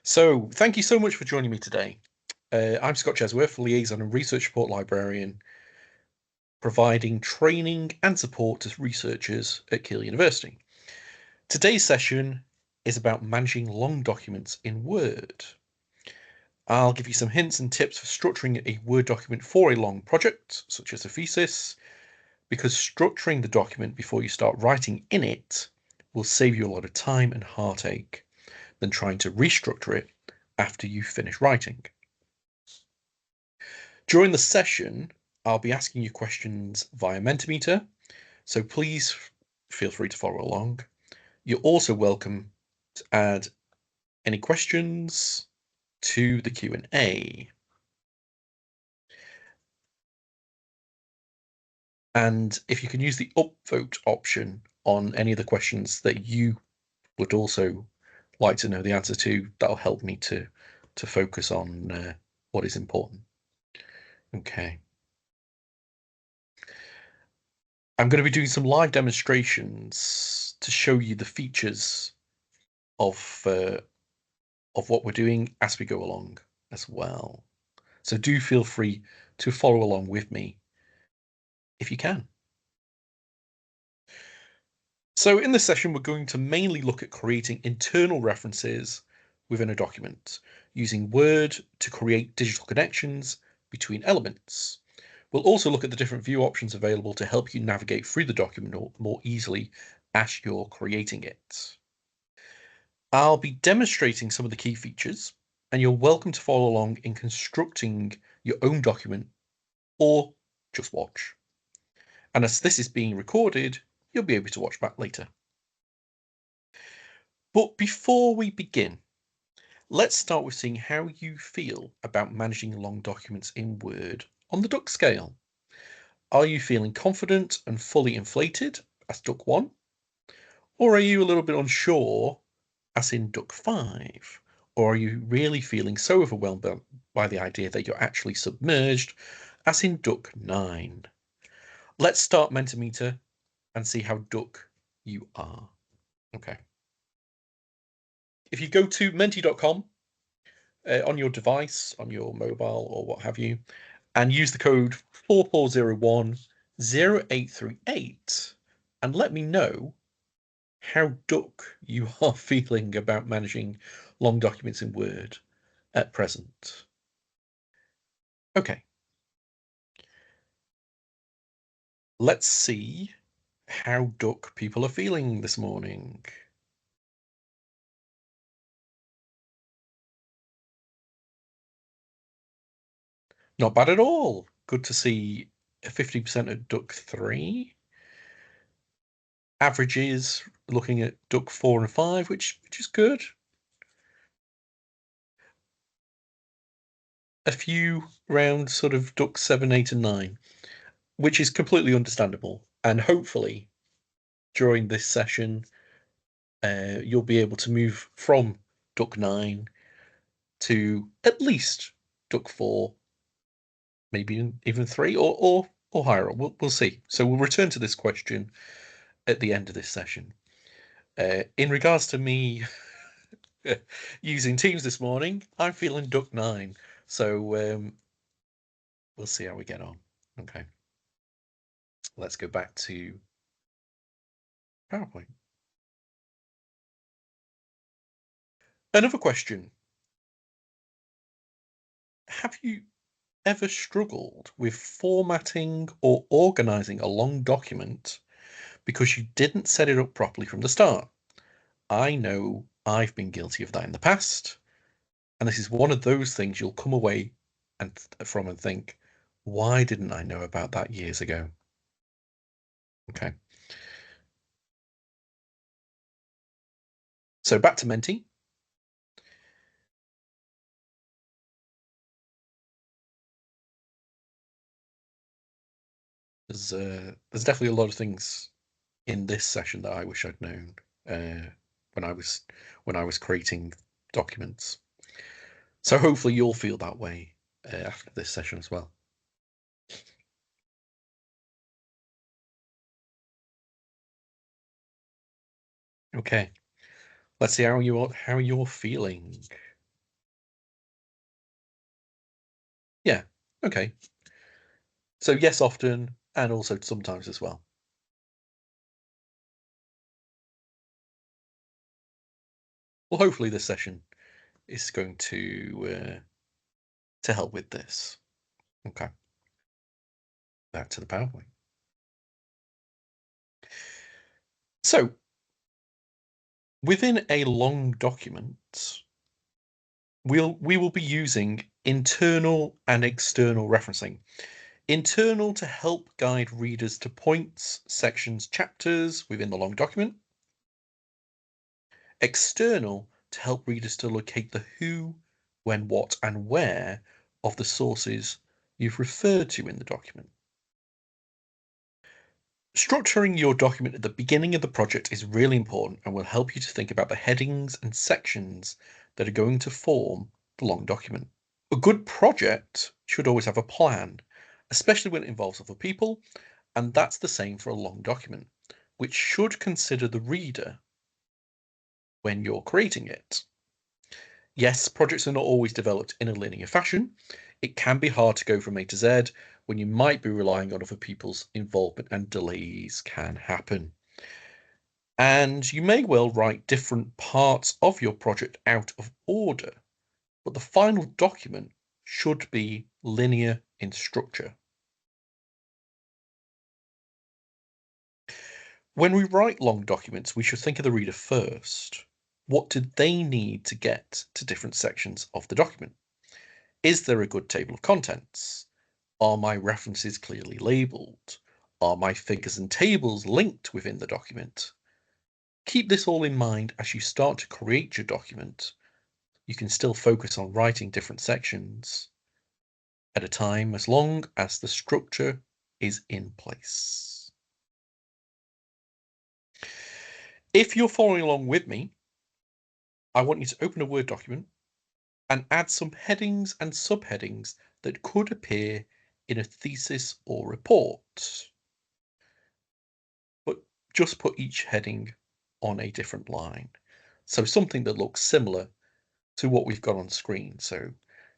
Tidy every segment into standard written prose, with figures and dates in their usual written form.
So, thank you so much for joining me today. I'm Scott Chesworth, Liaison and Research Support Librarian, providing training and support to researchers at Keele University. Today's session is about managing long documents in Word. I'll give you some hints and tips for structuring a Word document for a long project, such as a thesis, because structuring the document before you start writing in it will save you a lot of time and heartache than trying to restructure it after you finish writing. During the session, I'll be asking you questions via Mentimeter, so please feel free to follow along. You're also welcome to add any questions to the Q&A. And if you can use the upvote option on any of the questions that you would also like to know the answer to, that'll help me to focus on what is important. Okay. I'm going to be doing some live demonstrations to show you the features of what we're doing as we go along as well. So do feel free to follow along with me if you can. So in this session, we're going to mainly look at creating internal references within a document, using Word to create digital connections between elements. We'll also look at the different view options available to help you navigate through the document more easily as you're creating it. I'll be demonstrating some of the key features, and you're welcome to follow along in constructing your own document or just watch. And as this is being recorded, you'll be able to watch back later. But before we begin, let's start with seeing how you feel about managing long documents in Word on the Duck scale. Are you feeling confident and fully inflated as Duck 1? Or are you a little bit unsure as in Duck 5? Or are you really feeling so overwhelmed by the idea that you're actually submerged as in Duck 9? Let's start Mentimeter and see how Duck you are. Okay. If you go to menti.com on your device, on your mobile or what have you, and use the code 44010838 and let me know how Duck you are feeling about managing long documents in Word at present. Okay. Let's see how Duck people are feeling this morning. Not bad at all. Good to see 50% at Duck 3. Averages looking at Duck 4 and 5, which is good. A few round sort of Duck 7, 8, and 9, which is completely understandable. And hopefully, during this session, you'll be able to move from Duck 9 to at least Duck 4, maybe even 3, or higher. We'll see. So we'll return to this question at the end of this session. In regards to me using Teams this morning, I'm feeling Duck 9. So we'll see how we get on. Okay. Let's go back to PowerPoint. Another question. Have you ever struggled with formatting or organizing a long document because you didn't set it up properly from the start? I know I've been guilty of that in the past, and this is one of those things you'll come away and think, why didn't I know about that years ago? Okay. So back to Menti. There's definitely a lot of things in this session that I wish I'd known when I was creating documents. So hopefully you'll feel that way after this session as well. Okay, let's see how you're feeling. Yeah, okay. So yes, often, and also sometimes as well. Well, hopefully this session is going to help with this. Okay, back to the PowerPoint. So within a long document, we will be using internal and external referencing. Internal to help guide readers to points, sections, chapters within the long document. External to help readers to locate the who, when, what, and where of the sources you've referred to in the document. Structuring your document at the beginning of the project is really important and will help you to think about the headings and sections that are going to form the long document. A good project should always have a plan, especially when it involves other people, and that's the same for a long document, which should consider the reader when you're creating it. Yes, projects are not always developed in a linear fashion. It can be hard to go from A to Z when you might be relying on other people's involvement, and delays can happen. And you may well write different parts of your project out of order, but the final document should be linear in structure. When we write long documents, we should think of the reader first. What do they need to get to different sections of the document? Is there a good table of contents? Are my references clearly labeled? Are my figures and tables linked within the document? Keep this all in mind as you start to create your document. You can still focus on writing different sections at a time as long as the structure is in place. If you're following along with me, I want you to open a Word document and add some headings and subheadings that could appear in a thesis or report. But just put each heading on a different line. So something that looks similar to what we've got on screen. So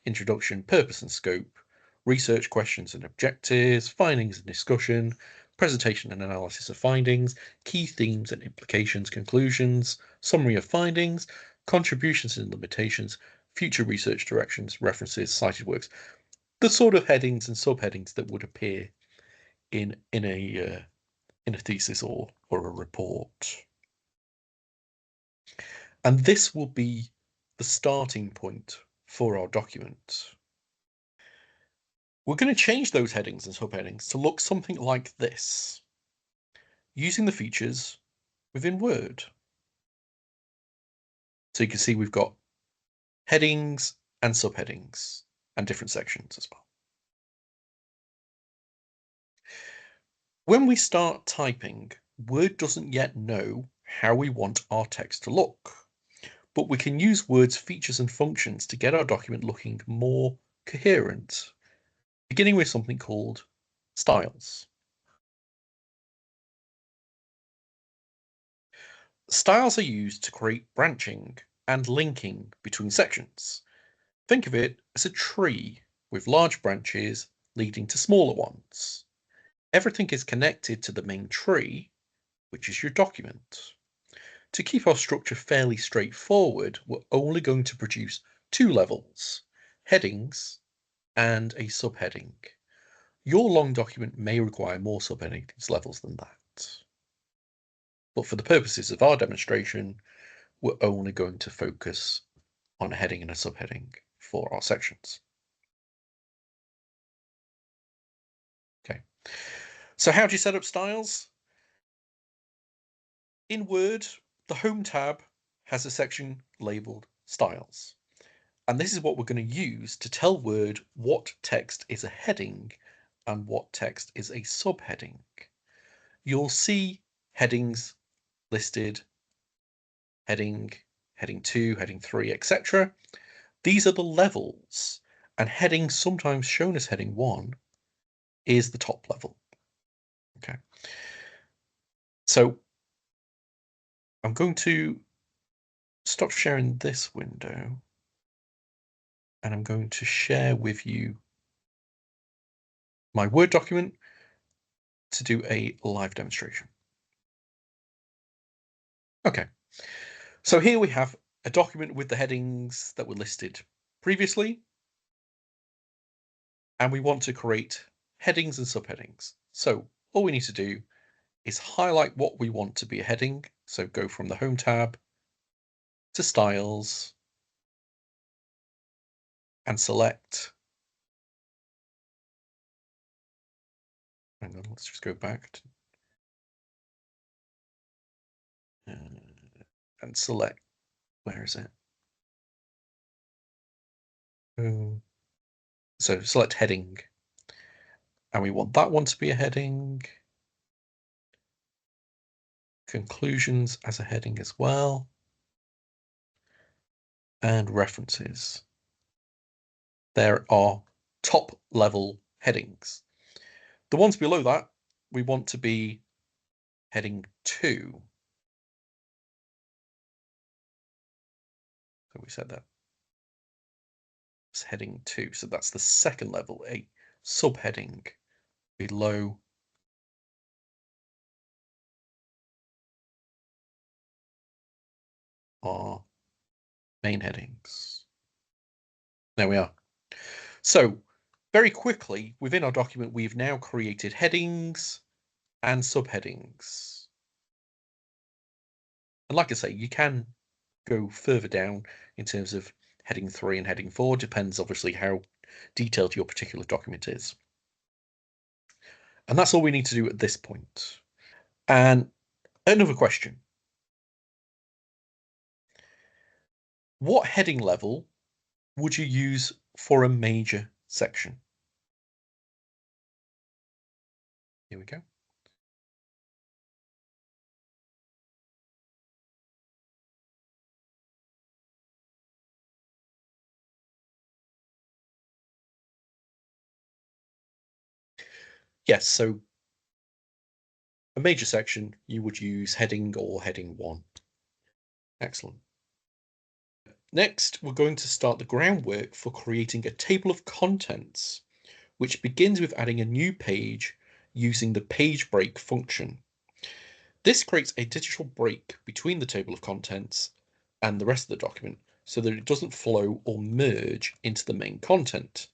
introduction, purpose and scope, research questions and objectives, findings and discussion, presentation and analysis of findings, key themes and implications, conclusions, summary of findings, contributions and limitations, future research directions, references, cited works. The sort of headings and subheadings that would appear in a thesis or a report. And this will be the starting point for our document. We're going to change those headings and subheadings to look something like this, using the features within Word. So you can see we've got headings and subheadings and different sections as well. When we start typing, Word doesn't yet know how we want our text to look, but we can use Word's features and functions to get our document looking more coherent, beginning with something called styles. Styles are used to create branching and linking between sections. Think of it as a tree with large branches leading to smaller ones. Everything is connected to the main tree, which is your document. To keep our structure fairly straightforward, we're only going to produce two levels, headings and a subheading. Your long document may require more subheadings levels than that. But for the purposes of our demonstration, we're only going to focus on a heading and a subheading for our sections. Okay, so how do you set up styles? In Word, the Home tab has a section labeled Styles. And this is what we're going to use to tell Word what text is a heading and what text is a subheading. You'll see headings listed, heading, heading 2, heading 3, etc. These are the levels, and heading, sometimes shown as heading 1, is the top level. Okay, so I'm going to stop sharing this window, and I'm going to share with you my Word document to do a live demonstration. Okay, so here we have a document with the headings that were listed previously, and we want to create headings and subheadings. So all we need to do is highlight what we want to be a heading. So go from the Home tab to Styles and select. Hang on, let's just go back to, and select. Where is it? So select heading, and we want that one to be a heading. Conclusions as a heading as well, and references. There are top level headings. The ones below that we want to be heading 2. So we said that it's heading 2. So that's the second level, a subheading below our main headings. There we are. So very quickly within our document, we've now created headings and subheadings. And like I say, you can go further down in terms of heading 3 and heading 4, depends obviously how detailed your particular document is. And that's all we need to do at this point. And another question. What heading level would you use for a major section? Here we go. Yes, so a major section, you would use heading or heading 1. Excellent. Next, we're going to start the groundwork for creating a table of contents, which begins with adding a new page using the page break function. This creates a digital break between the table of contents and the rest of the document so that it doesn't flow or merge into the main content.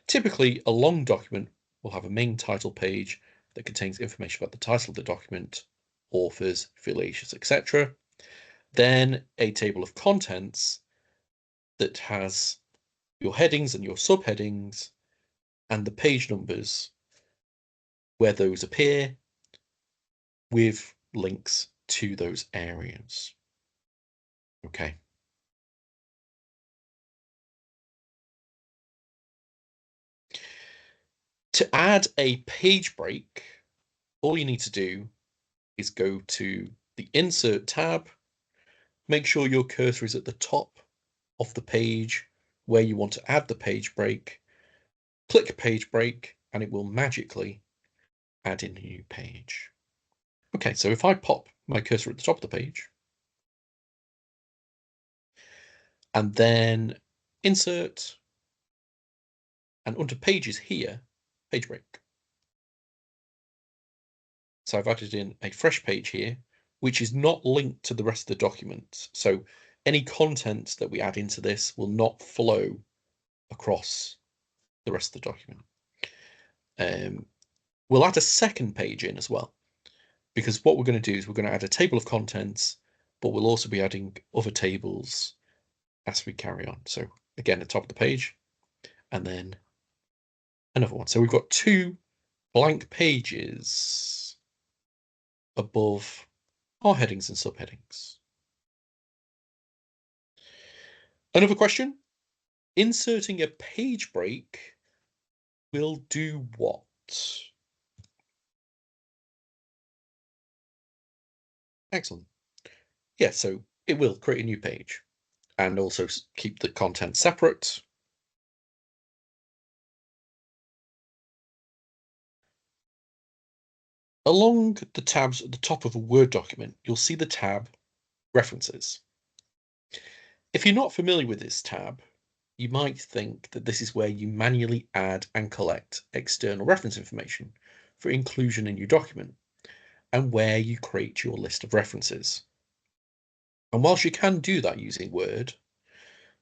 Typically, a long document will have a main title page that contains information about the title of the document, authors, affiliations, etc. Then a table of contents that has your headings and your subheadings and the page numbers where those appear with links to those areas. Okay. To add a page break, all you need to do is go to the Insert tab, make sure your cursor is at the top of the page where you want to add the page break, click page break, and it will magically add in a new page. Okay, so if I pop my cursor at the top of the page, and then Insert, and under Pages here, Page Break. So I've added in a fresh page here, which is not linked to the rest of the document. So any content that we add into this will not flow across the rest of the document. We'll add a second page in as well, because what we're going to do is we're going to add a table of contents, but we'll also be adding other tables as we carry on. So again, at the top of the page, and then another one. So we've got 2 blank pages above our headings and subheadings. Another question, inserting a page break will do what? Excellent. Yeah, so it will create a new page and also keep the content separate. Along the tabs at the top of a Word document, you'll see the tab References. If you're not familiar with this tab, you might think that this is where you manually add and collect external reference information for inclusion in your document, and where you create your list of references. And whilst you can do that using Word,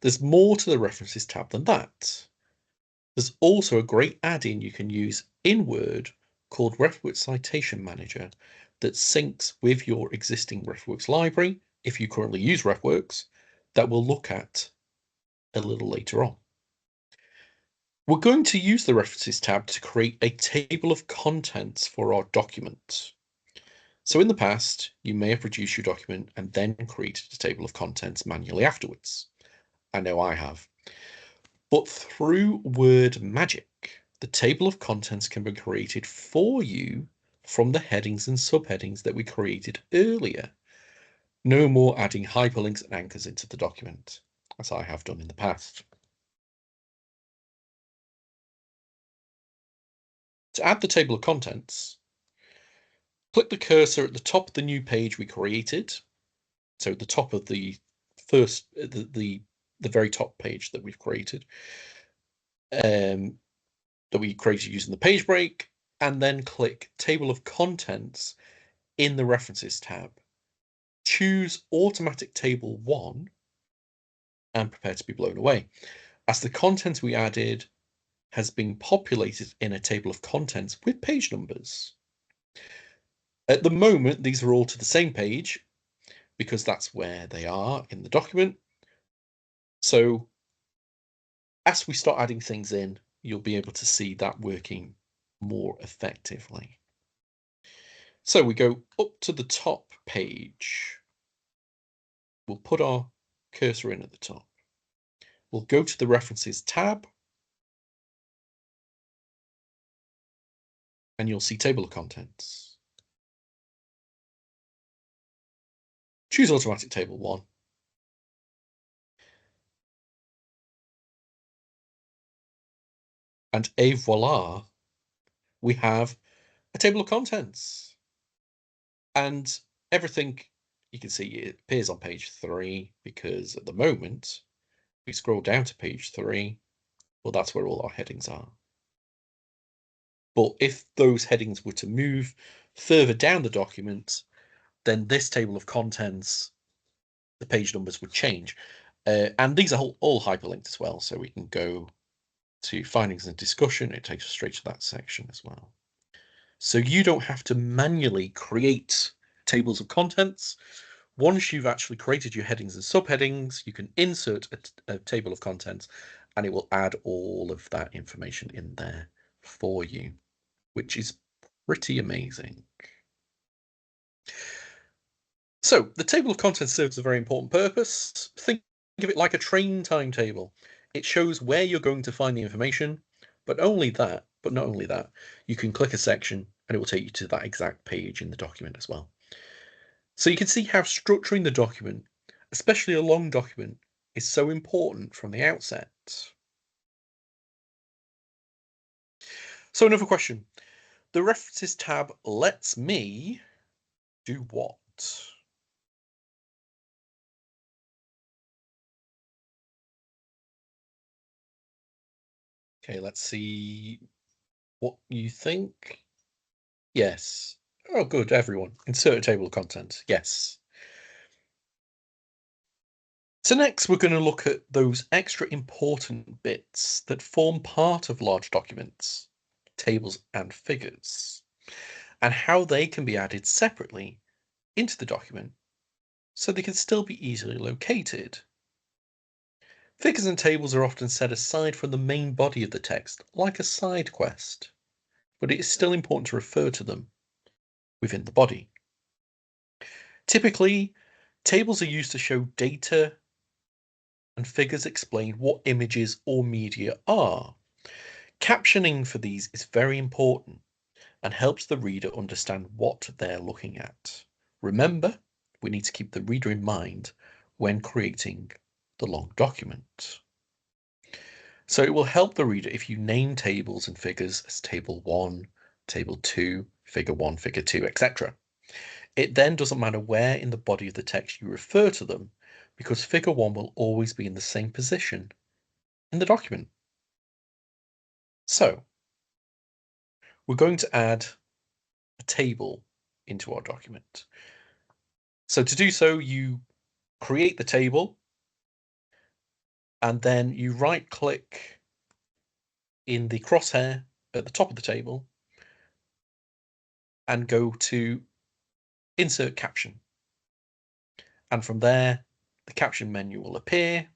there's more to the References tab than that. There's also a great add-in you can use in Word called RefWorks Citation Manager that syncs with your existing RefWorks library, if you currently use RefWorks, that we'll look at a little later on. We're going to use the References tab to create a table of contents for our document. So in the past, you may have produced your document and then created a table of contents manually afterwards. I know I have. But through Word magic, the table of contents can be created for you from the headings and subheadings that we created earlier. No more adding hyperlinks and anchors into the document, as I have done in the past. To add the table of contents, click the cursor at the top of the new page we created. So the top of the first, the very top page that we've created, that we created using the page break, and then click Table of Contents in the References tab. Choose Automatic Table 1 and prepare to be blown away, as the content we added has been populated in a table of contents with page numbers. At the moment, these are all to the same page because that's where they are in the document. So as we start adding things in, you'll be able to see that working more effectively. So we go up to the top page. We'll put our cursor in at the top. We'll go to the References tab, and you'll see Table of Contents. Choose Automatic Table 1. And et voila, we have a table of contents. And everything you can see it appears on page 3 because at the moment, if we scroll down to page 3, well, that's where all our headings are. But if those headings were to move further down the document, then this table of contents, the page numbers would change. And these are all hyperlinked as well, so we can go to findings and discussion. It takes us straight to that section as well. So you don't have to manually create tables of contents. Once you've actually created your headings and subheadings, you can insert a table of contents and it will add all of that information in there for you, which is pretty amazing. So the table of contents serves a very important purpose. Think of it like a train timetable. It shows where you're going to find the information, but not only that, you can click a section and it will take you to that exact page in the document as well. So you can see how structuring the document, especially a long document, is so important from the outset. So another question. The References tab lets me do what? Okay, let's see what you think. Yes. Oh, good, everyone. Insert a table of contents. Yes. So next we're going to look at those extra important bits that form part of large documents, tables and figures, and how they can be added separately into the document so they can still be easily located. Figures and tables are often set aside from the main body of the text, like a side quest, but it is still important to refer to them within the body. Typically, tables are used to show data and figures explain what images or media are. Captioning for these is very important and helps the reader understand what they're looking at. Remember, we need to keep the reader in mind when creating the long document. So it will help the reader if you name tables and figures as table 1, table 2, figure 1, figure 2, etc. It then doesn't matter where in the body of the text you refer to them, because figure 1 will always be in the same position in the document. So we're going to add a table into our document. So to do so, you create the table and then you right click in the crosshair at the top of the table and go to Insert Caption. And from there, the caption menu will appear.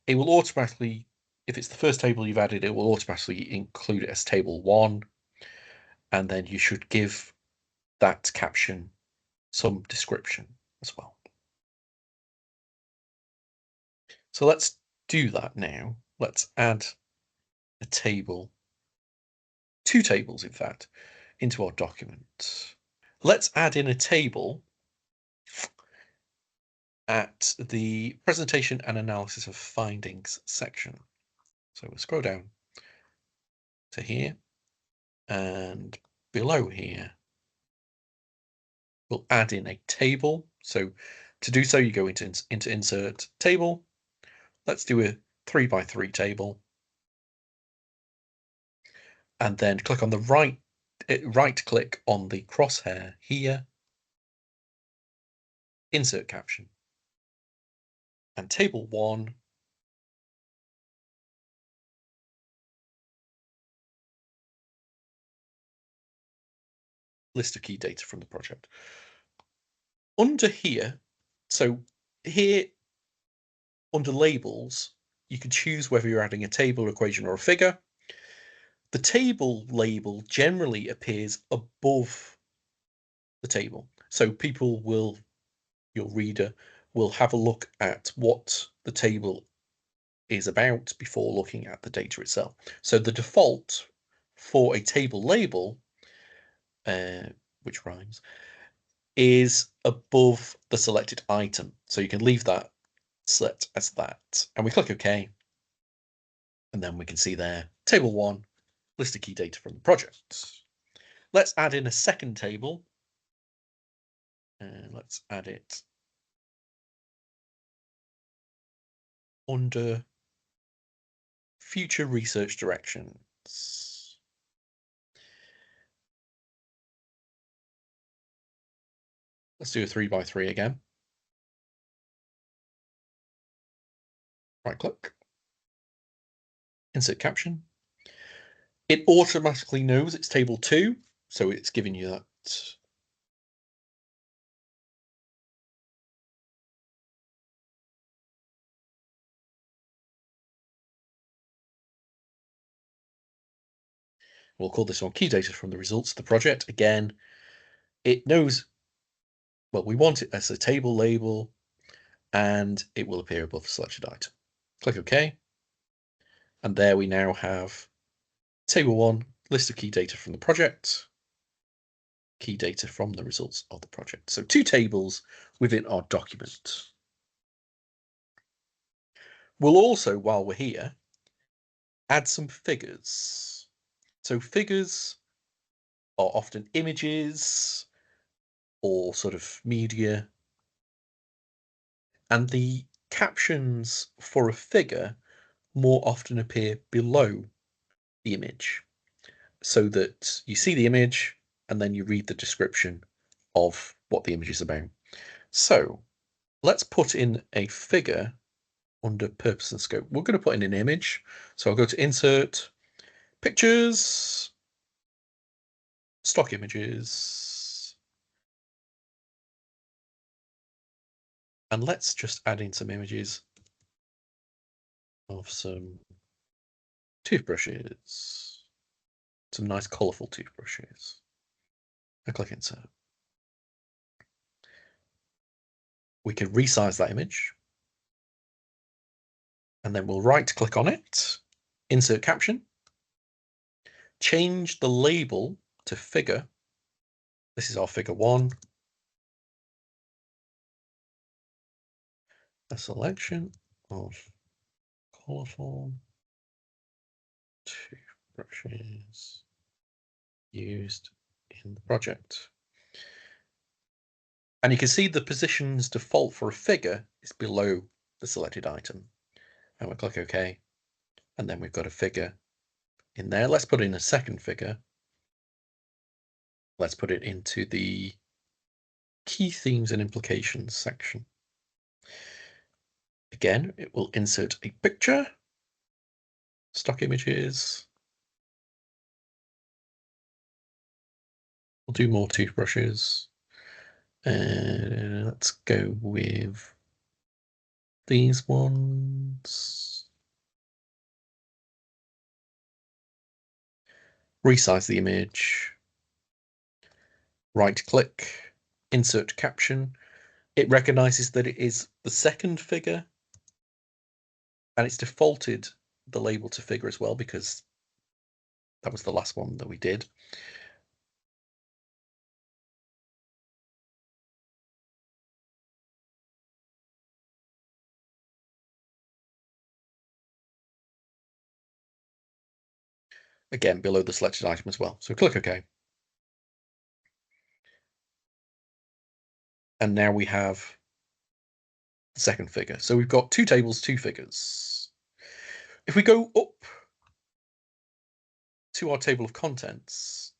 It will automatically, if it's the first table you've added, it will automatically include it as table 1. And then you should give that caption some description as well. So let's do that now. Let's add a table, 2 tables in fact, into our document. Let's add in a table at the presentation and analysis of findings section. So we'll scroll down to here, and below here we'll add in a table. So to do so, you go into insert table. Let's do a 3x3 table, and then click on the right click on the crosshair here, insert caption, and table 1 list of key data from the project. Under here, so here under labels, you can choose whether you're adding a table, equation, or a figure. The table label generally appears above the table. So people will, your reader will have a look at what the table is about before looking at the data itself. So the default for a table label, which rhymes, is above the selected item. So you can leave that set as that. And we click OK. And then we can see there, table 1, list of key data from the project. Let's add in a second table. And let's add it under future research directions. Let's do a 3x3 again. Right click, insert caption. It automatically knows it's table 2, so it's giving you that. We'll call this one key data from the results of the project. Again, it knows, well, we want it as a table label, and it will appear above the selected item. Click OK. And there we now have table 1, list of key data from the project, key data from the results of the project. So 2 tables within our document. We'll also, while we're here, add some figures. So figures are often images or sort of media, and the captions for a figure more often appear below the image, so that you see the image and then you read the description of what the image is about. So let's put in a figure under purpose and scope. We're going to put in an image. So I'll go to insert, pictures, stock images, and let's just add in some images of some toothbrushes, some nice colorful toothbrushes. I click insert. We can resize that image, and then we'll right click on it, insert caption, change the label to figure. This is our figure 1. A selection of colorful toothbrushes used in the project. And you can see the position's default for a figure is below the selected item. And we'll click OK. and then we've got a figure in there. Let's put in a second figure. Let's put it into the key themes and implications section. Again, it will insert a picture, stock images. We'll do more toothbrushes. Let's go with these ones. Resize the image. Right click, insert caption. It recognizes that it is the second figure, and it's defaulted the label to figure as well because that was the last one that we did. Again, below the selected item as well. So click OK. And now we have the second figure. So we've got two tables, two figures. If we go up to our table of contents,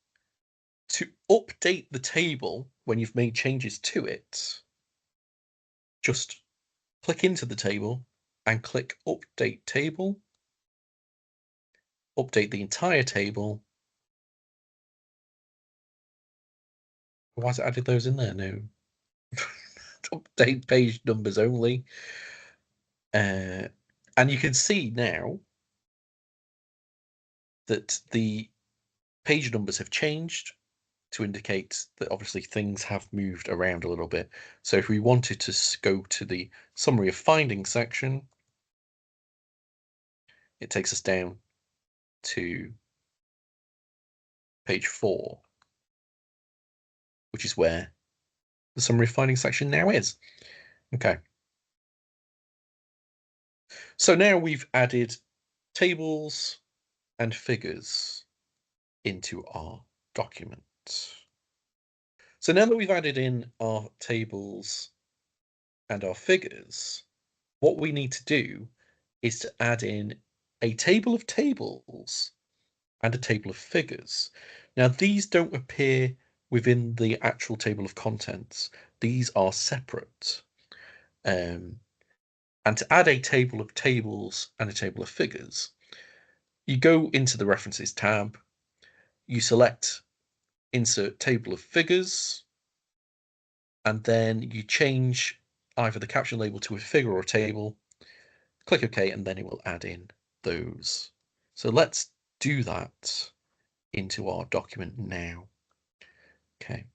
to update the table when you've made changes to it, just click into the table and click Update Table. Update the entire table. Why has it added those in there? No. Update page numbers only. And you can see now that the page numbers have changed to indicate that obviously things have moved around a little bit. So if we wanted to go to the summary of findings section, it takes us down to page 4, which is where the summary of findings section now is. Okay. So now we've added tables and figures into our document. So now that we've added in our tables and our figures, what we need to do is to add in a table of tables and a table of figures. Now, these don't appear within the actual table of contents. These are separate. And to add a table of tables and a table of figures, you go into the References tab, you select Insert Table of Figures, and then you change either the caption label to a figure or a table, click OK, and then it will add in those. So let's do that into our document now. Okay.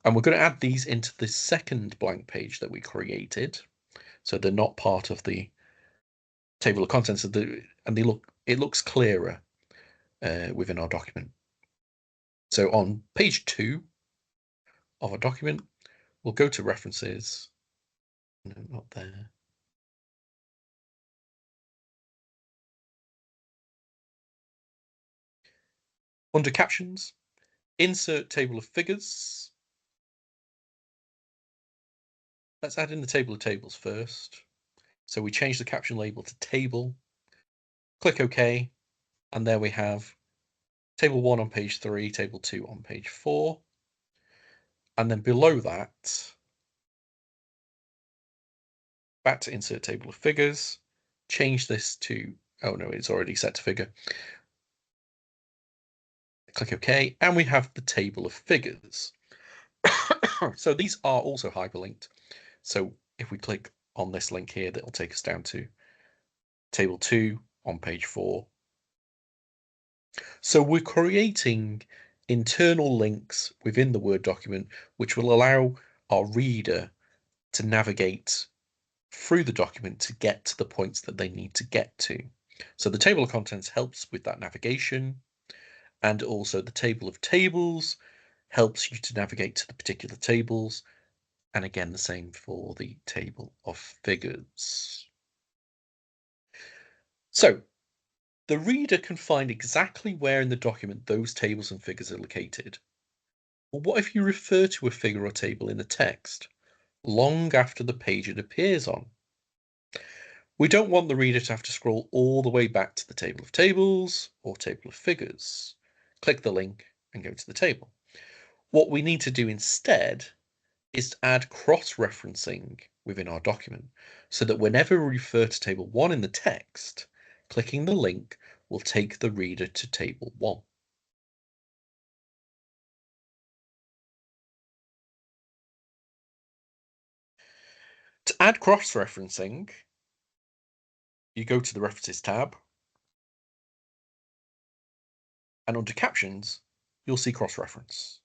And we're going to add these into the second blank page that we created. So they're not part of the table of contents, and it looks clearer within our document. So on page 2 of our document, we'll go to References. No, not there. Under Captions, insert Table of Figures. Let's add in the table of tables first. So we change the caption label to table, click OK, and there we have table 1 on page 3, table 2 on page 4. And then below that, back to insert table of figures, change this to, oh no, it's already set to figure. Click OK, and we have the table of figures. So these are also hyperlinked. So if we click on this link here, that'll take us down to table 2 on page 4. So we're creating internal links within the Word document, which will allow our reader to navigate through the document to get to the points that they need to get to. So the table of contents helps with that navigation, and also the table of tables helps you to navigate to the particular tables, and again the same for the table of figures. So the reader can find exactly where in the document those tables and figures are located. But what if you refer to a figure or table in the text long after the page it appears on? We don't want the reader to have to scroll all the way back to the table of tables or table of figures. Click the link and go to the table. What we need to do instead is to add cross-referencing within our document so that whenever we refer to table 1 in the text, clicking the link will take the reader to table 1. To add cross-referencing, you go to the References tab, and under Captions, you'll see cross-reference.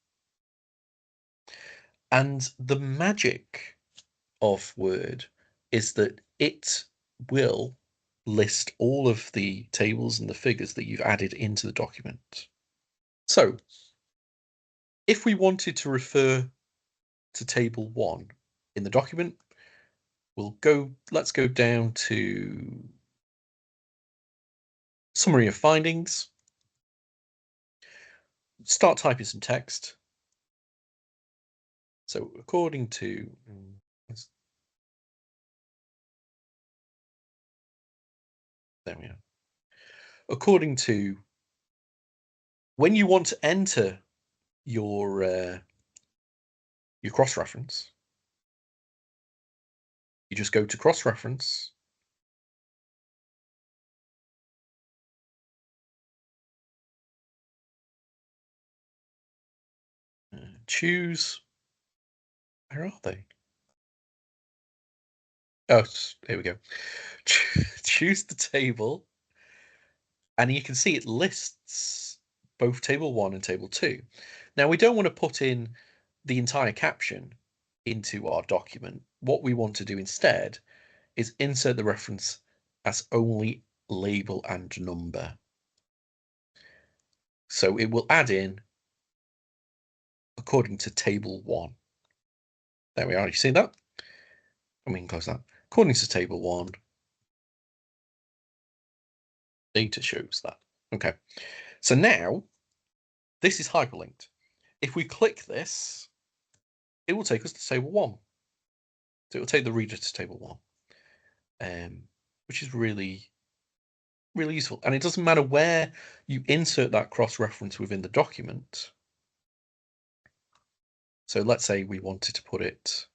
And the magic of Word is that it will list all of the tables and the figures that you've added into the document. So if we wanted to refer to table 1 in the document, let's go down to Summary of Findings, start typing some text. So according to, there we are. According to, when you want to enter your cross-reference, you just go to cross-reference, choose, where are they? Oh, there we go. Choose the table, and you can see it lists both table 1 and table 2. Now, we don't want to put in the entire caption into our document. What we want to do instead is insert the reference as only label and number. So it will add in according to table 1. There we are. You see that? And we can close that. According to table 1, data shows that. Okay. So now this is hyperlinked. If we click this, it will take us to table 1. So it will take the reader to table 1, which is really, really useful. And it doesn't matter where you insert that cross-reference within the document. So let's say we wanted to put it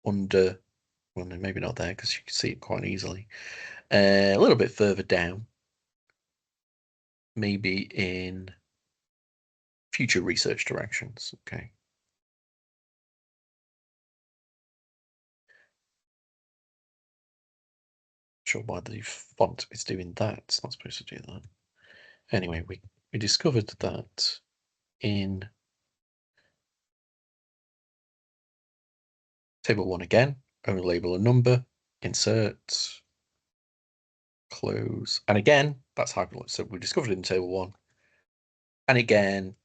under, well, maybe not there because you can see it quite easily. A little bit further down, maybe in future research directions. Okay. Sure why the font is doing that. It's not supposed to do that. Anyway, we discovered that in table 1 again, only label a number, insert, close, and again, that's hyperlinked. So we discovered it in table 1, and again,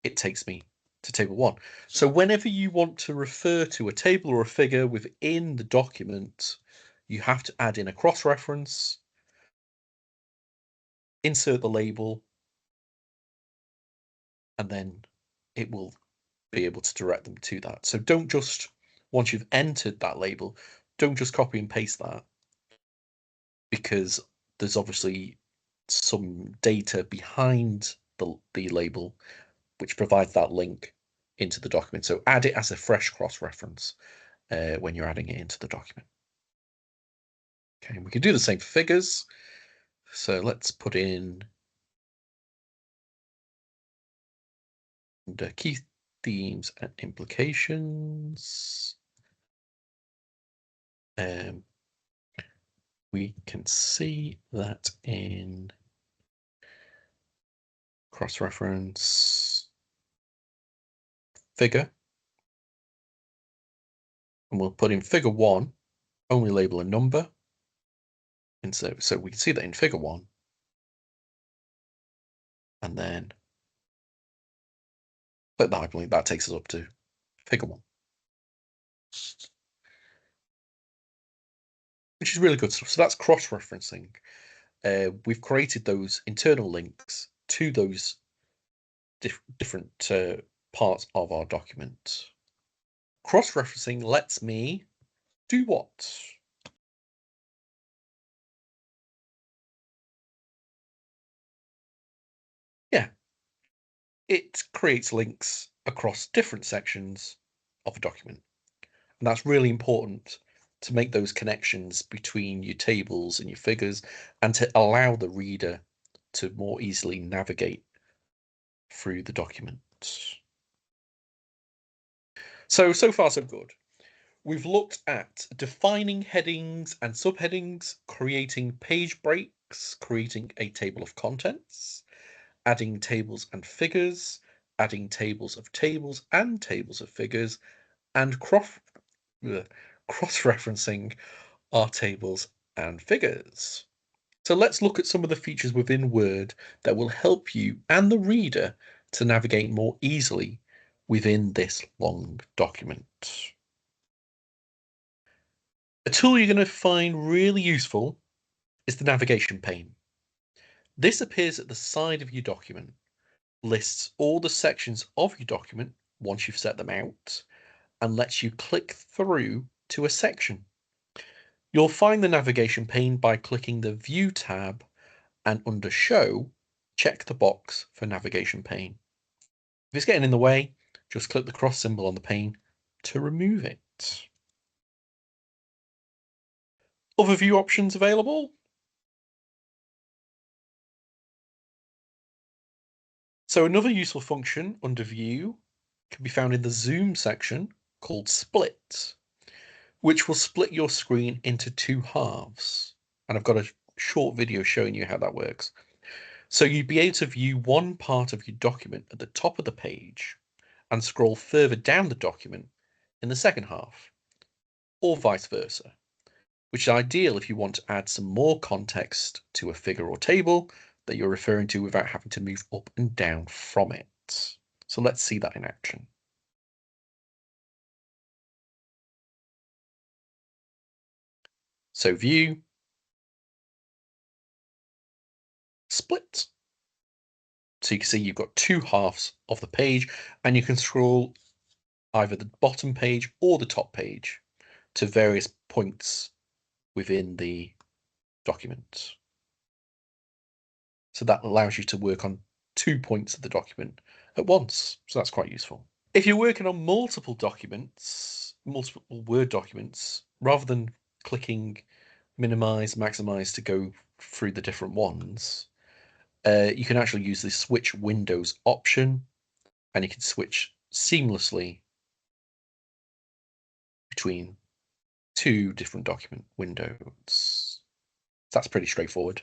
it takes me to table 1. So whenever you want to refer to a table or a figure within the document, you have to add in a cross-reference, insert the label, and then it will be able to direct them to that. So don't just, once you've entered that label, don't just copy and paste that, because there's obviously some data behind the label which provides that link into the document. So add it as a fresh cross-reference when you're adding it into the document. Okay, we can do the same for figures. So let's put in the key themes and implications. We can see that in cross-reference figure, and we'll put in figure 1, only label a number. And so we can see that in figure 1, and then click the hyperlink, that takes us up to figure 1. Which is really good stuff. So that's cross-referencing. We've created those internal links to those different parts of our document. Cross-referencing lets me do what? Yeah, it creates links across different sections of a document. And that's really important to make those connections between your tables and your figures and to allow the reader to more easily navigate through the document. So far so good. We've looked at defining headings and subheadings, creating page breaks, creating a table of contents, adding tables and figures, adding tables of tables and tables of figures, and cross-referencing our tables and figures. So let's look at some of the features within Word that will help you and the reader to navigate more easily within this long document. A tool you're going to find really useful is the navigation pane. This appears at the side of your document, lists all the sections of your document once you've set them out, and lets you click through to a section. You'll find the navigation pane by clicking the View tab, and under Show, check the box for navigation pane. If it's getting in the way, just click the cross symbol on the pane to remove it. Other view options available. So another useful function under View can be found in the Zoom section called Split, which will split your screen into two halves. And I've got a short video showing you how that works. So you'd be able to view one part of your document at the top of the page and scroll further down the document in the second half, or vice versa, which is ideal if you want to add some more context to a figure or table that you're referring to without having to move up and down from it. So let's see that in action. So View, Split. So you can see you've got two halves of the page, and you can scroll either the bottom page or the top page to various points within the document. So that allows you to work on 2 points of the document at once. So that's quite useful. If you're working on multiple documents, multiple Word documents, rather than clicking minimize, maximize to go through the different ones, you can actually use the switch windows option, and you can switch seamlessly between two different document windows. That's pretty straightforward.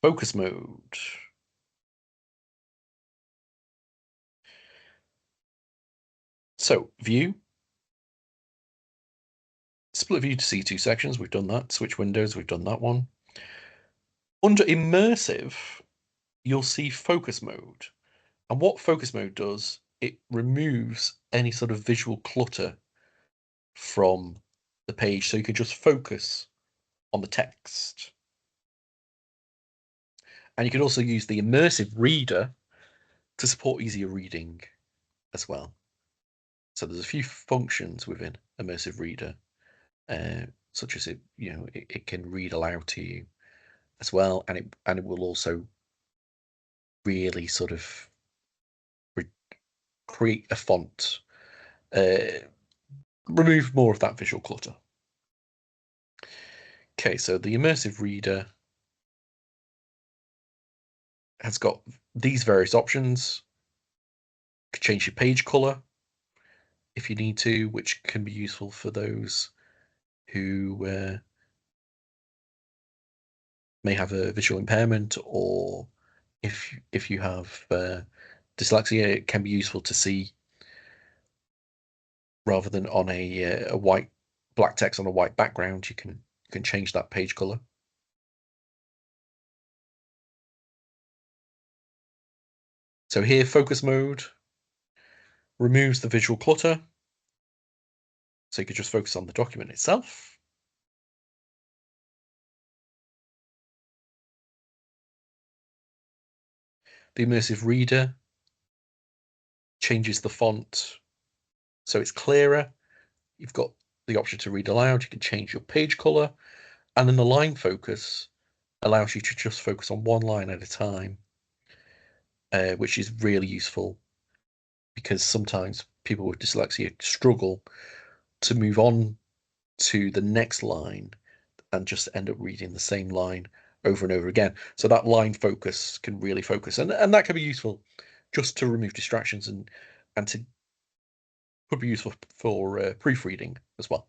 Focus mode. So View, split view to see two sections, we've done that. Switch windows, we've done that one. Under immersive, you'll see focus mode. And what focus mode does, it removes any sort of visual clutter from the page, so you can just focus on the text. And you can also use the immersive reader to support easier reading as well. So there's a few functions within immersive reader, such as it can read aloud to you as well, and it will also really sort of create a font, remove more of that visual clutter. Okay, so the immersive reader has got these various options. You can change your page color if you need to, which can be useful for those who may have a visual impairment, or if you have dyslexia, it can be useful to see rather than on a white black text on a white background. You can change that page color. So here, focus mode removes the visual clutter, so you could just focus on the document itself. The immersive reader changes the font so it's clearer you've got the option to read aloud. You can change your page color, and then the line focus allows you to just focus on one line at a time, which is really useful because sometimes people with dyslexia struggle to move on to the next line and just end up reading the same line over and over again. So that line focus can really focus, and that can be useful just to remove distractions and to could be useful for proofreading as well.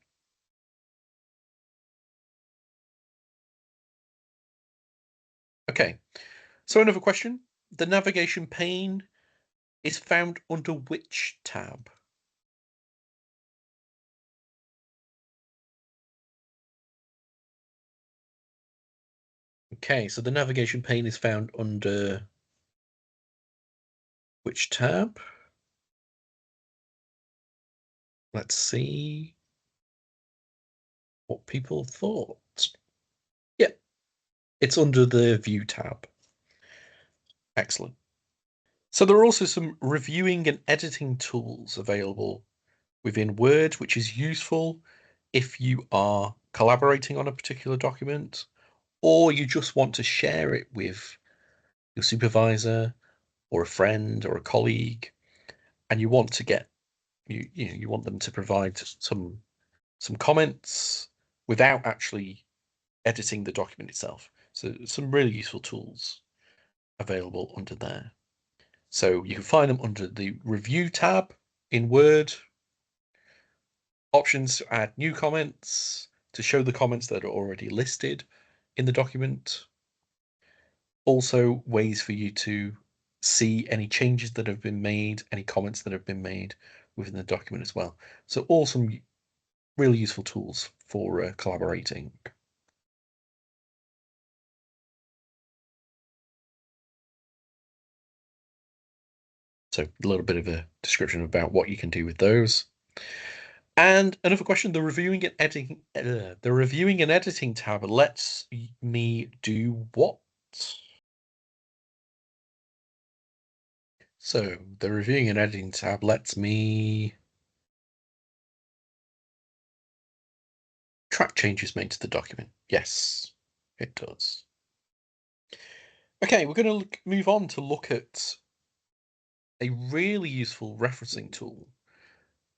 Okay, so another question. The navigation pane is found under which tab? Okay, so the navigation pane is found under which tab? Let's see what people thought. Yeah, it's under the View tab. Excellent. So there are also some reviewing and editing tools available within Word, which is useful if you are collaborating on a particular document, or you just want to share it with your supervisor or a friend or a colleague, and you want to get you want them to provide some comments without actually editing the document itself. So some really useful tools available under there. So you can find them under the Review tab in Word. Options to add new comments, to show the comments that are already listed in the document. Also ways for you to see any changes that have been made, any comments that have been made within the document as well. So all some really useful tools for collaborating. So a little bit of a description about what you can do with those. And another question: the reviewing and editing tab lets me do what? So the reviewing and editing tab lets me track changes made to the document. Yes, it does. Okay, we're going to move on to look at a really useful referencing tool.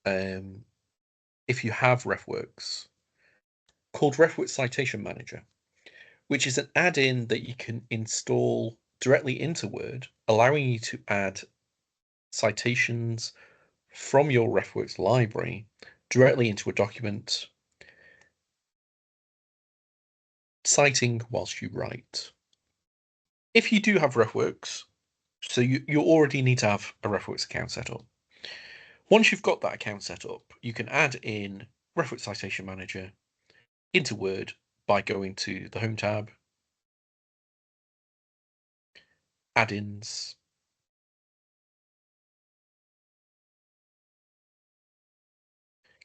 If you have RefWorks, called RefWorks Citation Manager, which is an add-in that you can install directly into Word, allowing you to add citations from your RefWorks library directly into a document, citing whilst you write. If you do have RefWorks, so you already need to have a RefWorks account set up. Once you've got that account set up, you can add in RefWorks Citation Manager into Word by going to the Home tab, Add-ins,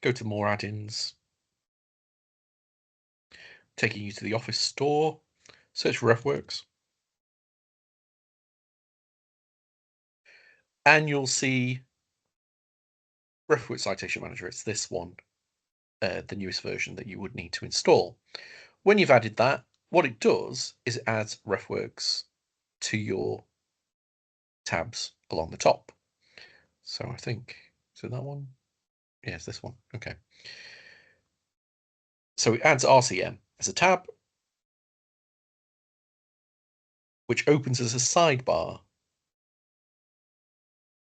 go to More Add-ins, taking you to the Office store, search for RefWorks, and you'll see RefWorks Citation Manager. It's this one, the newest version that you would need to install. When you've added that, what it does is it adds RefWorks to your tabs along the top. So I think, so that one? Yes, this one. Okay. So it adds RCM as a tab, which opens as a sidebar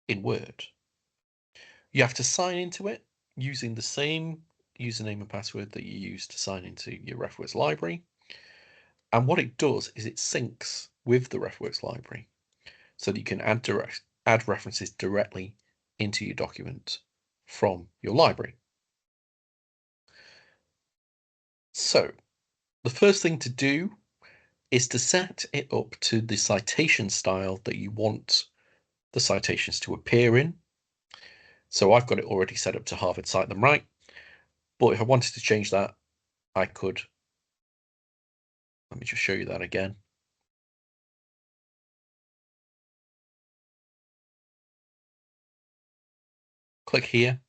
in Word. You have to sign into it using the same username and password that you use to sign into your RefWorks library. And what it does is it syncs with the RefWorks library so that you can add references directly into your document from your library. So the first thing to do is to set it up to the citation style that you want the citations to appear in. So I've got it already set up to Harvard Cite Them Right, but if I wanted to change that, I could. Let me just show you that again. Click here,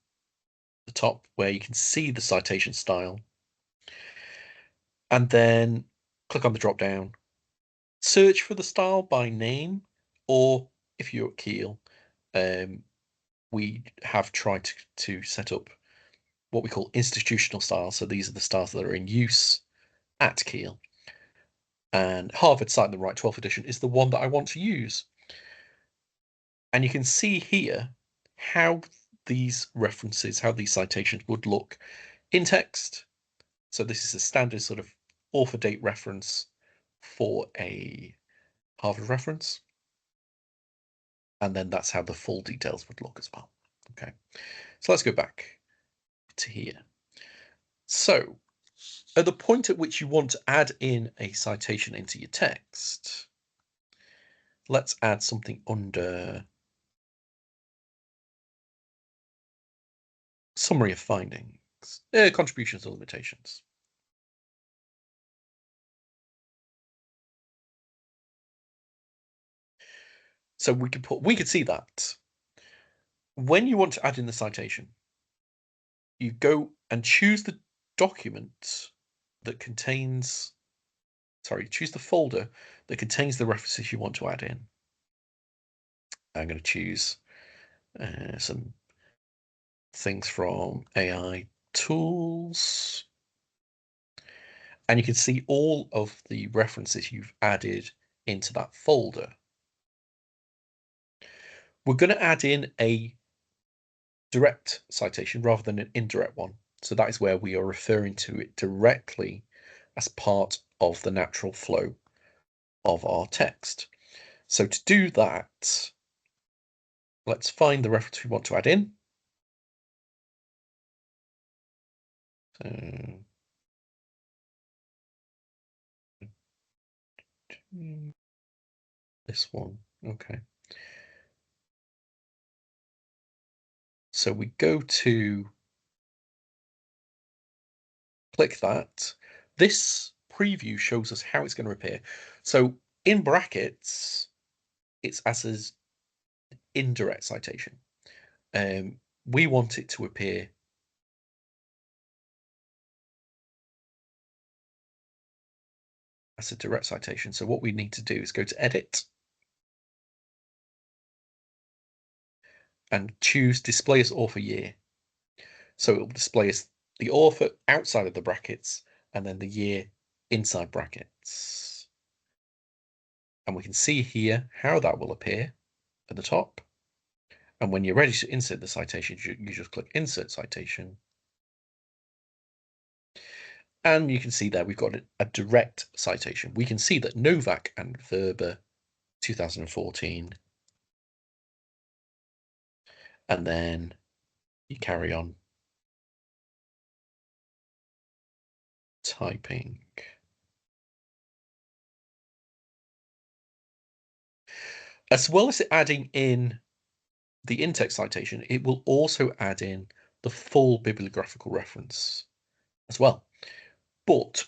the top where you can see the citation style, and then click on the drop down, search for the style by name, or if you're at Keele, we have tried to set up what we call institutional styles. So these are the styles that are in use at Keele. And Harvard Cite and Write 12th edition is the one that I want to use. And you can see here how these references, how these citations would look in text. So this is a standard sort of author date reference for a Harvard reference. And then that's how the full details would look as well. Okay, so let's go back to here. So at the point at which you want to add in a citation into your text, let's add something under summary of findings, contributions or limitations. So we could see that when you want to add in the citation, you go and choose the document that contains, choose the folder that contains the references you want to add in. I'm going to choose some things from AI tools. And you can see all of the references you've added into that folder. We're going to add in a direct citation rather than an indirect one. So that is where we are referring to it directly as part of the natural flow of our text. So to do that, let's find the reference we want to add in. This one, okay. So we go to click that. This preview shows us how it's going to appear. So in brackets, it's as an indirect citation. We want it to appear as a direct citation. So what we need to do is go to Edit and choose Display as Author Year. So it will display as the author outside of the brackets and then the year inside brackets. And we can see here how that will appear at the top. And when you're ready to insert the citation, you just click Insert Citation. And you can see there we've got a direct citation. We can see that Novak and Verba 2014. And then you carry on typing. As well as adding in the in-text citation, it will also add in the full bibliographical reference as well. But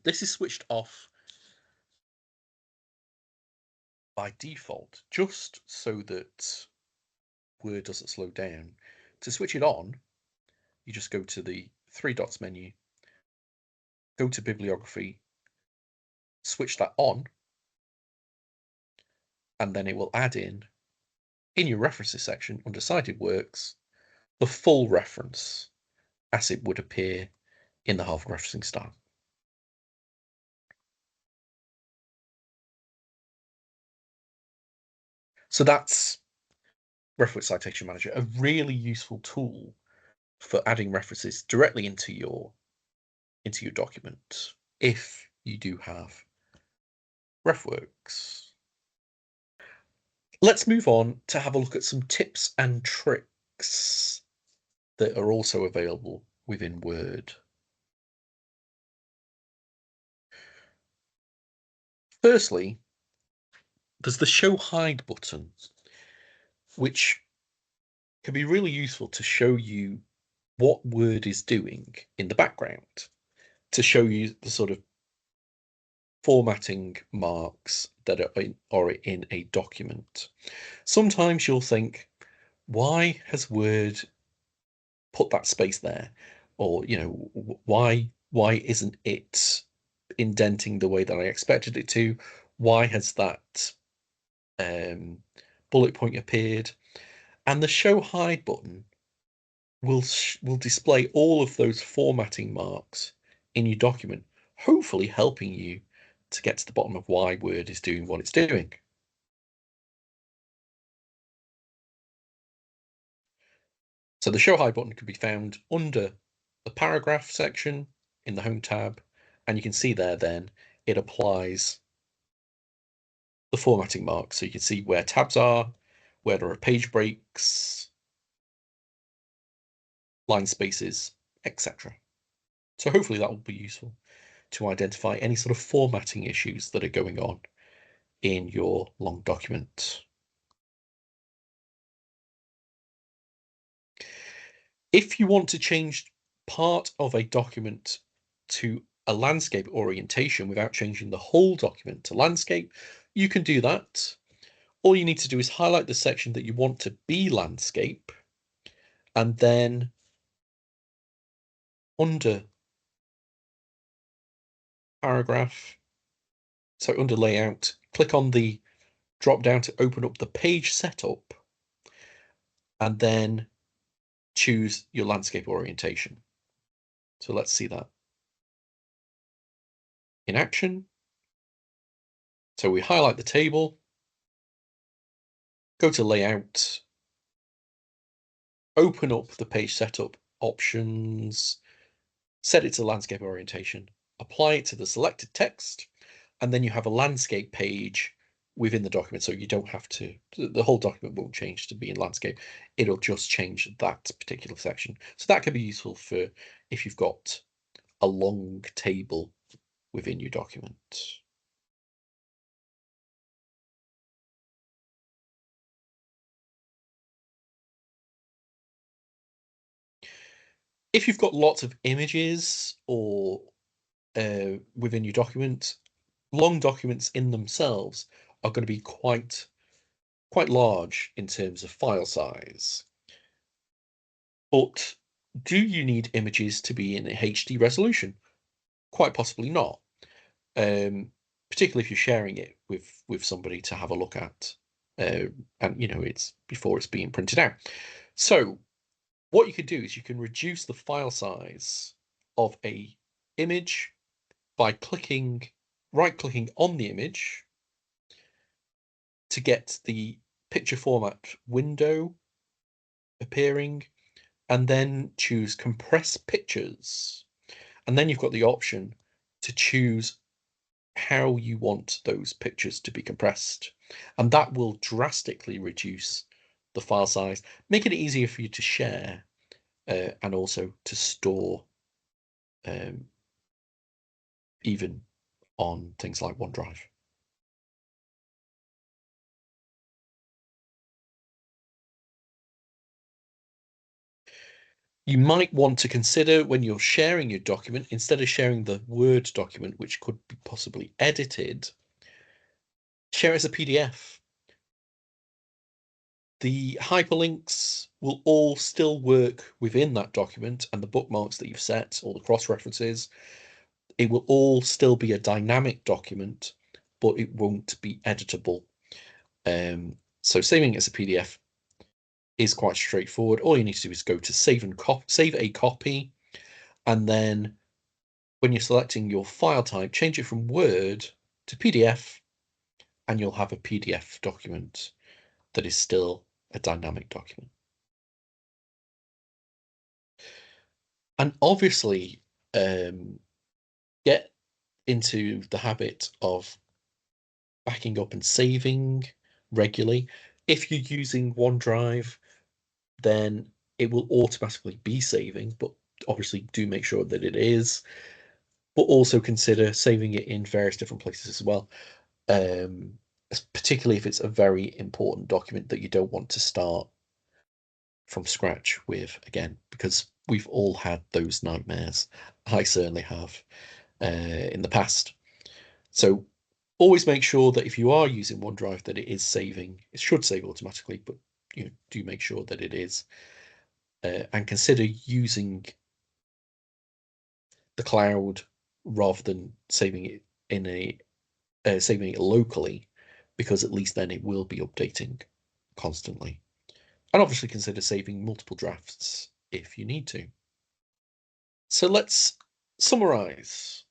this is switched off by default, just so that Word doesn't slow down. To switch it on, you just go to the three dots menu, go to bibliography, switch that on, and then it will add in your references section under cited works, the full reference as it would appear in the Harvard referencing style. So that's Reference Citation Manager, a really useful tool for adding references directly into your document if you do have RefWorks. Let's move on to have a look at some tips and tricks that are also available within Word. Firstly, there's the Show Hide button, which can be really useful to show you what Word is doing in the background, to show you the sort of formatting marks that are in a document. Sometimes you'll think, why has Word put that space there? Or, why isn't it indenting the way that I expected it to? Why has that bullet point appeared? And the show hide button will display all of those formatting marks in your document, hopefully helping you to get to the bottom of why Word is doing what it's doing. So the show hide button can be found under the paragraph section in the home tab, and you can see there then it applies the formatting marks. So you can see where tabs are, where there are page breaks, line spaces, etc. So hopefully that will be useful to identify any sort of formatting issues that are going on in your long document. If you want to change part of a document to a landscape orientation without changing the whole document to landscape, you can do that. All you need to do is highlight the section that you want to be landscape, and then under paragraph, so under layout, click on the drop down to open up the page setup, and then choose your landscape orientation. So let's see that in action. So we highlight the table, go to layout, open up the page setup options, set it to landscape orientation, apply it to the selected text, and then you have a landscape page within the document. So you don't have to, the whole document won't change to be in landscape. It'll just change that particular section. So that can be useful for if you've got a long table within your document. If you've got lots of images or within your document, long documents in themselves are going to be quite large in terms of file size. But do you need images to be in HD resolution? Quite possibly not. Particularly if you're sharing it with somebody to have a look at, and it's before it's being printed out. So what you can do is you can reduce the file size of a image by right-clicking on the image to get the picture format window appearing, and then choose compress pictures. And then you've got the option to choose how you want those pictures to be compressed. And that will drastically reduce the file size, make it easier for you to share and also to store, even on things like OneDrive. You might want to consider when you're sharing your document, instead of sharing the Word document, which could be possibly edited, share it as a PDF. The hyperlinks will all still work within that document, and the bookmarks that you've set, all the cross-references, it will all still be a dynamic document, but it won't be editable. So saving it as a PDF is quite straightforward. All you need to do is go to save a copy, and then when you're selecting your file type, change it from Word to PDF, and you'll have a PDF document that is still a dynamic document. And obviously, get into the habit of backing up and saving regularly. If you're using OneDrive, then it will automatically be saving, but obviously do make sure that it is, but also consider saving it in various different places as well. Particularly if it's a very important document that you don't want to start from scratch with again, because we've all had those nightmares. I certainly have in the past. So always make sure that if you are using OneDrive that it is saving. It should save automatically, but do make sure that it is. and consider using the cloud rather than saving it saving it locally, because at least then it will be updating constantly. And obviously consider saving multiple drafts if you need to. So let's summarize.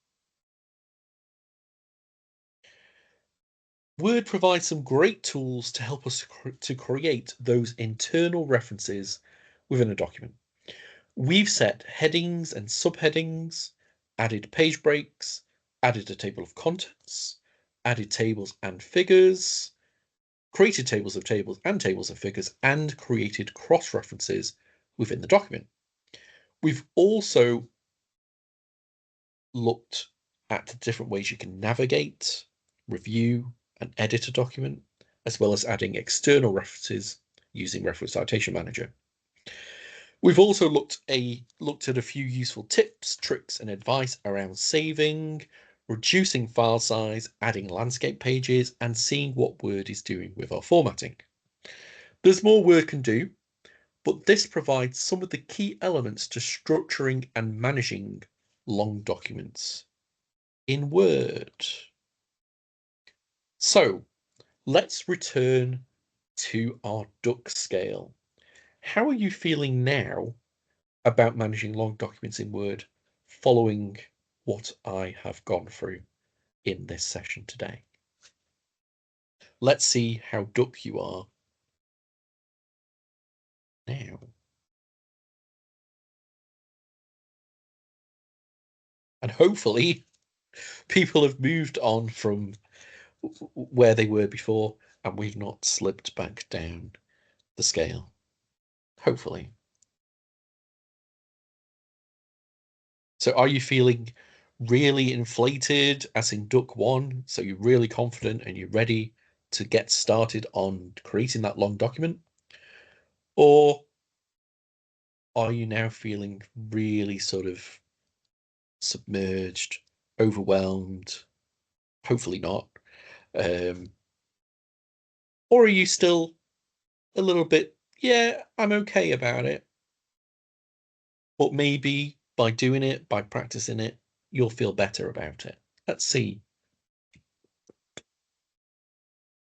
Word provides some great tools to help us to create those internal references within a document. We've set headings and subheadings, added page breaks, added a table of contents, added tables and figures, created tables of tables and tables of figures, and created cross-references within the document. We've also looked at the different ways you can navigate, review, and edit a document, as well as adding external references using Reference Citation Manager. We've also looked at a few useful tips, tricks, and advice around saving, reducing file size, adding landscape pages, and seeing what Word is doing with our formatting. There's more Word can do, but this provides some of the key elements to structuring and managing long documents in Word. So let's return to our Duck scale. How are you feeling now about managing long documents in Word following what I have gone through in this session today? Let's see how Duck you are now. And hopefully people have moved on from where they were before and we've not slipped back down the scale. Hopefully. So are you feeling really inflated, as in Duck 1? So you're really confident and you're ready to get started on creating that long document? Or are you now feeling really sort of submerged, overwhelmed? Hopefully not. Or are you still a little bit, yeah, I'm okay about it, but maybe by doing it, by practicing it, you'll feel better about it. Let's see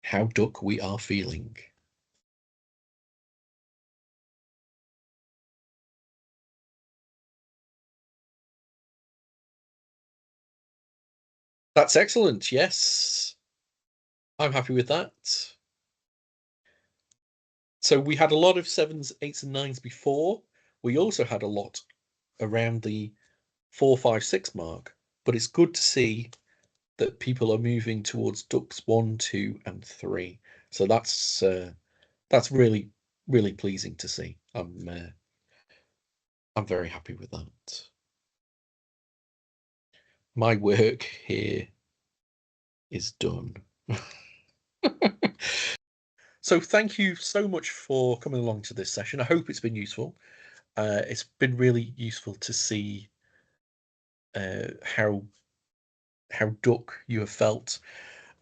how Duck we are feeling. That's excellent. Yes, I'm happy with that. So we had a lot of 7s, 8s, and 9s before. We also had a lot around the 4, 5, 6 mark, but it's good to see that people are moving towards Ducks 1, 2, and 3. So that's really, really pleasing to see. I'm very happy with that. My work here is done. So thank you so much for coming along to this session. I hope it's been useful. It's been really useful to see how Duck you have felt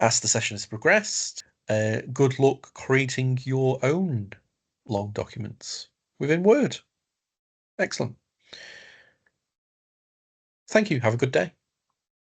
as the session has progressed. Good luck creating your own long documents within Word. Excellent. Thank you. Have a good day.